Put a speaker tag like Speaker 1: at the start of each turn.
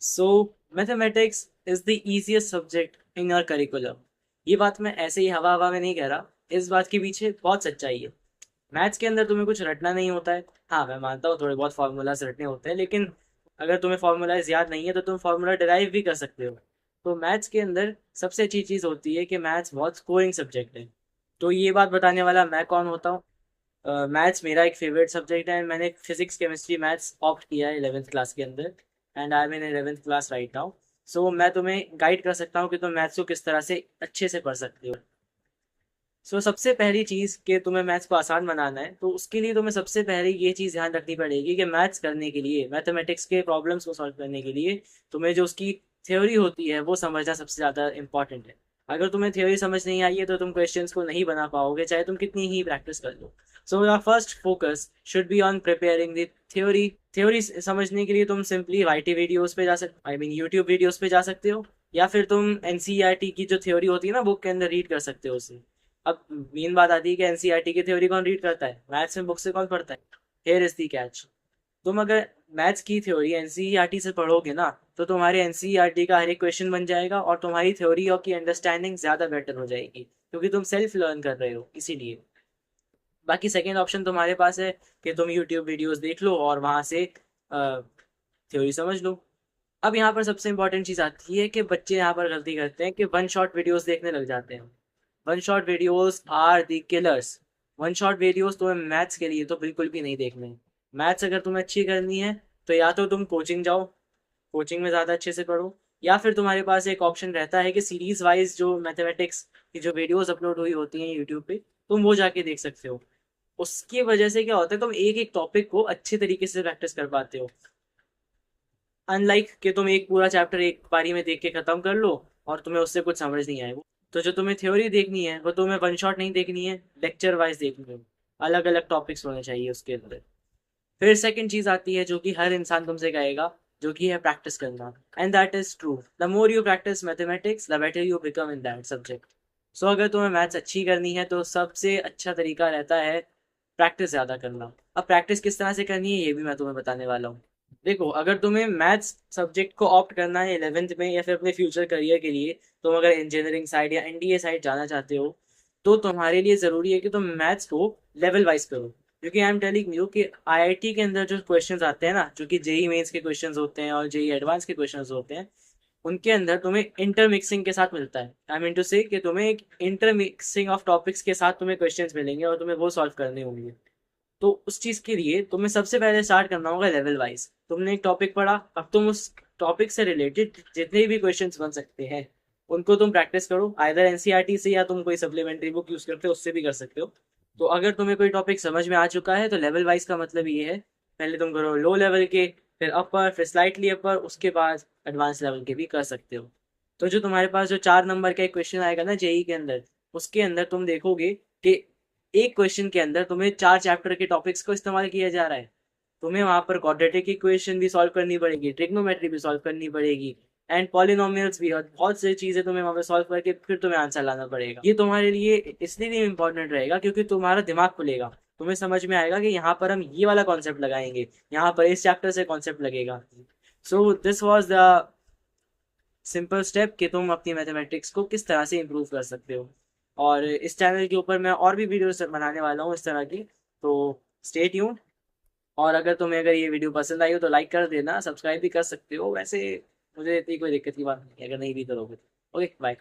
Speaker 1: So mathematics is the easiest subject in your curriculum. ये बात मैं ऐसे ही हवा हवा में नहीं कह रहा, इस बात के पीछे बहुत सच्चाई है। मैथ्स के अंदर तुम्हें कुछ रटना नहीं होता है। हाँ, मैं मानता हूँ थोड़े बहुत फार्मूलाज रटने होते हैं, लेकिन अगर तुम्हें फार्मूलाज याद नहीं है तो तुम फार्मूला डिराइव भी कर सकते हो। तो मैथ्स के अंदर सबसे अच्छी चीज़ होती है कि मैथ्स बहुत स्कोरिंग सब्जेक्ट है। तो ये बात बताने वाला मैं कौन होता हूँ? मैथ्स मेरा एक फेवरेट सब्जेक्ट है। मैंने फिजिक्स केमिस्ट्री मैथ्स ऑप्ट किया है 11th क्लास के अंदर, and I am in 11th class right now. So मैं तुम्हें गाइड कर सकता हूँ कि तुम मैथ्स को किस तरह से अच्छे से पढ़ सकते हो। सबसे पहली चीज़ कि तुम्हें मैथ्स को आसान बनाना है, तो उसके लिए तुम्हें सबसे पहले ये चीज़ ध्यान रखनी पड़ेगी कि मैथ्स करने के लिए, मैथमेटिक्स के प्रॉब्लम्स को सॉल्व करने के लिए तुम्हें जो उसकी थ्योरी होती है वो समझना सबसे ज़्यादा इंपॉर्टेंट है। अगर तुम्हें थ्योरी समझ नहीं आई है तो तुम क्वेश्चंस को नहीं बना पाओगे, चाहे तुम कितनी ही प्रैक्टिस कर लो। So your first focus should be on preparing the theory. Theory समझने के लिए तुम सिंपली वाईटी वीडियोस पे जा सकते, आई मीन यूट्यूब वीडियोस पे जा सकते हो, या फिर तुम एनसीईआरटी की जो थ्योरी होती है ना बुक के अंदर, रीड कर सकते हो उसे। अब मेन बात आती है कि एनसीईआरटी की थ्योरी कौन रीड करता है? मैथ्स में बुक से कौन पढ़ता है? Here is the catch. तुम अगर मैथ्स की थ्योरी एनसीईआरटी से पढ़ोगे ना, तो तुम्हारे एनसीईआरटी का हर एक क्वेश्चन बन जाएगा और तुम्हारी थ्योरी और की अंडरस्टैंडिंग ज़्यादा बेटर हो जाएगी, क्योंकि तुम सेल्फ लर्न कर रहे हो इसीलिए। बाकी सेकेंड ऑप्शन तुम्हारे पास है कि तुम यूट्यूब वीडियोस देख लो और वहाँ से थ्योरी समझ लो। अब यहाँ पर सबसे इंपॉर्टेंट चीज़ आती है कि बच्चे यहाँ पर गलती करते हैं कि वन शॉट वीडियोस देखने लग जाते हैं। One shot videos are the killers. One shot videos तुम्हें मैथ्स के लिए तो बिल्कुल भी नहीं देखने। मैथ्स अगर तुम्हें अच्छी करनी है तो या तो तुम कोचिंग जाओ, कोचिंग में ज़्यादा अच्छे से पढ़ो, या फिर तुम्हारे पास एक ऑप्शन रहता है कि सीरीज वाइज जो मैथमेटिक्स की जो वीडियोस अपलोड हुई होती हैं यूट्यूब पे, तुम वो जाके देख सकते हो। उसकी वजह से क्या होता है, तुम एक एक टॉपिक को अच्छे तरीके से प्रैक्टिस कर पाते हो। अनलाइक कि तुम एक पूरा चैप्टर एक बारी में देख के खत्म कर लो और तुम्हें उससे कुछ समझ नहीं आए। वो तो जो तुम्हें थ्योरी देखनी है वो तुम्हें वन शॉट नहीं देखनी है, लेक्चर वाइज देखनी है। अलग अलग टॉपिक्स होने चाहिए उसके अंदर। फिर सेकंड चीज आती है जो कि हर इंसान तुमसे कहेगा, जो कि है प्रैक्टिस करना। And that is true, the more you practice mathematics the better you become in that subject. अगर तुम्हें मैथ्स अच्छी करनी है तो सबसे अच्छा तरीका रहता है प्रैक्टिस ज़्यादा करना। अब प्रैक्टिस किस तरह से करनी है ये भी मैं तुम्हें बताने वाला हूँ। देखो, अगर तुम्हें मैथ्स सब्जेक्ट को ऑप्ट करना है 11th में या फिर अपने फ्यूचर करियर के लिए, तुम अगर इंजीनियरिंग साइड या एनडीए साइड जाना चाहते हो, तो तुम्हारे लिए ज़रूरी है कि तुम मैथ्स को लेवल वाइज करो। क्योंकि आई एम टेलिंग यू कि आईआईटी के अंदर जो क्वेश्चंस आते हैं ना, जो कि जेई मेंस के क्वेश्चंस होते हैं और जेई एडवांस के क्वेश्चंस होते हैं, उनके अंदर तुम्हें इंटरमिक्सिंग के साथ मिलता है। आई मीन टू से कि तुम्हें एक इंटरमिक्सिंग ऑफ टॉपिक्स के साथ तुम्हें क्वेश्चंस मिलेंगे और तुम्हें वो सॉल्व करने होंगे। तो उस चीज के लिए तुम्हें सबसे पहले स्टार्ट करना होगा लेवल वाइज। तुमने एक टॉपिक पढ़ा, अब तुम उस टॉपिक से रिलेटेड जितने भी क्वेश्चंस बन सकते हैं उनको तुम प्रैक्टिस करो, आइदर एनसीईआरटी से या तुम कोई सप्लीमेंट्री बुक यूज करते हो उससे भी कर सकते हो। तो अगर तुम्हें कोई टॉपिक समझ में आ चुका है तो लेवल वाइज का मतलब ये है, पहले तुम करो लो लेवल के, फिर अपर, फिर स्लाइटली अपर, उसके बाद एडवांस लेवल के भी कर सकते हो। तो जो तुम्हारे पास जो 4 नंबर का एक क्वेश्चन आएगा ना जेई के अंदर, उसके अंदर तुम देखोगे कि एक क्वेश्चन के अंदर तुम्हें 4 चैप्टर के टॉपिक्स को इस्तेमाल किया जा रहा है। तुम्हें वहां पर क्वाड्रेटिक इक्वेशन भी सॉल्व करनी पड़ेगी, ट्रिग्नोमेट्री भी सॉल्व करनी पड़ेगी, एंड पॉलिनोमियल्स भी, और बहुत सी चीजें तुम्हें वहां पर सॉल्व करके फिर तुम्हें आंसर लाना पड़ेगा। ये तुम्हारे लिए इसलिए इंपॉर्टेंट रहेगा क्योंकि तुम्हारा दिमाग खुलेगा, तुम्हें समझ में आएगा कि यहाँ पर हम ये वाला कॉन्सेप्ट लगाएंगे, यहाँ पर इस चैप्टर से कॉन्सेप्ट लगेगा। So this was the simple step कि तुम अपनी मैथमेटिक्स को किस तरह से इम्प्रूव कर सकते हो। और इस चैनल के ऊपर मैं और भी वीडियोस बनाने वाला हूँ इस तरह की, तो स्टे ट्यून्ड। और अगर तुम्हें अगर ये वीडियो पसंद आई हो तो लाइक कर देना, सब्सक्राइब भी कर सकते हो। वैसे मुझे इतनी कोई दिक्कत की बात नहीं है अगर नहीं भी करोगे। Okay, bye.